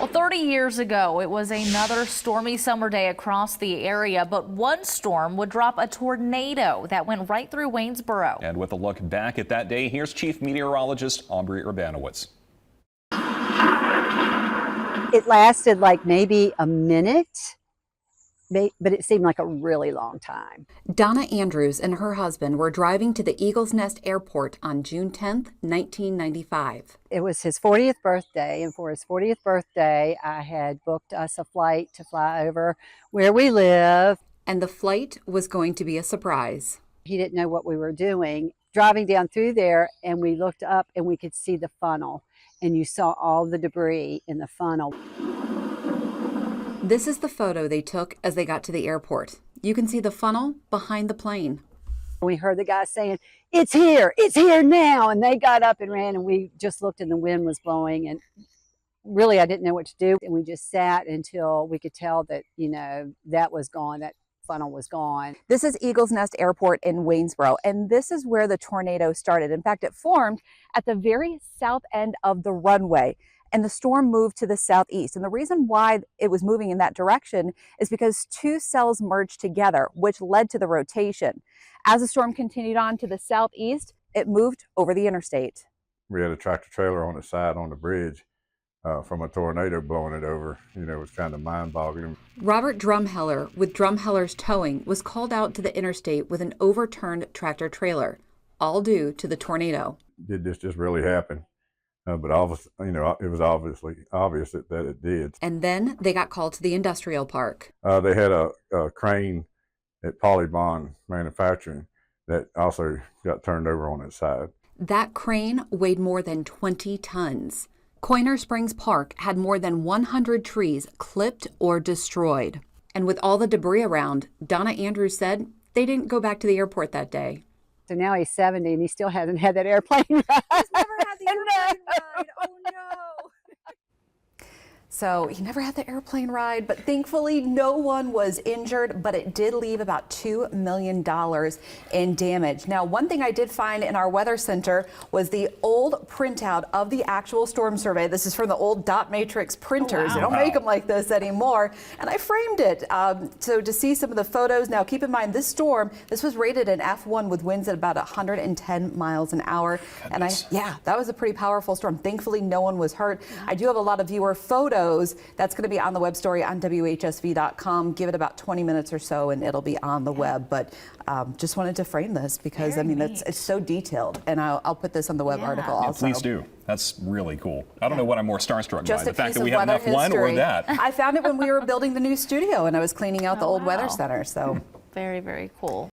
Well, 30 years ago, it was another stormy summer day across the area, but one storm would drop a tornado that went right through Waynesboro. And with a look back at that day, here's Chief Meteorologist Aubrey Urbanowicz. It lasted like maybe a minute, but it seemed like a really long time. Donna Andrews and her husband were driving to the Eagles Nest Airport on June 10th, 1995. It was his 40th birthday, and for his 40th birthday, I had booked us a flight to fly over where we live. And the flight was going to be a surprise. He didn't know what we were doing. Driving down through there, and we looked up and we could see the funnel, and you saw all the debris in the funnel. This is the photo they took as they got to the airport. You can see the funnel behind the plane. We heard the guy saying, it's here now. And they got up and ran, and we just looked and the wind was blowing. And really, I didn't know what to do. And we just sat until we could tell that, that was gone, that funnel was gone. This is Eagles Nest Airport in Waynesboro, and this is where the tornado started. In fact, it formed at the very south end of the runway, and the storm moved to the southeast. And the reason why it was moving in that direction is because two cells merged together, which led to the rotation. As the storm continued on to the southeast, it moved over the interstate. We had a tractor trailer on the side on the bridge from a tornado blowing it over. It was kind of mind-boggling. Robert Drumheller with Drumheller's Towing was called out to the interstate with an overturned tractor trailer, all due to the tornado. Did this just really happen? But obviously, it was obvious that it did. And then they got called to the industrial park. They had a crane at Polybond Manufacturing that also got turned over on its side. That crane weighed more than 20 tons. Coiner Springs Park had more than 100 trees clipped or destroyed. And with all the debris around, Donna Andrews said they didn't go back to the airport that day. So now he's 70 and he still hasn't had that airplane ride. He's never had the airplane ride. Oh no. So he never had the airplane ride, but thankfully no one was injured, but it did leave about $2 million in damage. Now, one thing I did find in our weather center was the old printout of the actual storm survey. This is from the old dot matrix printers. Oh, wow. They don't make them like this anymore. And I framed it. So to see some of the photos, now keep in mind this storm, this was rated an F1 with winds at about 110 miles an hour. Goodness. And that was a pretty powerful storm. Thankfully, no one was hurt. I do have a lot of viewer photos. That's going to be on the web story on WHSV.com. Give it about 20 minutes or so and it'll be on the web. But just wanted to frame this because, it's so detailed. And I'll put this on the web article also. Please do. That's really cool. I don't know what I'm more starstruck by, the fact that we have have enough one or that. I found it when we were building the new studio and I was cleaning out the old weather center. So Very, very cool.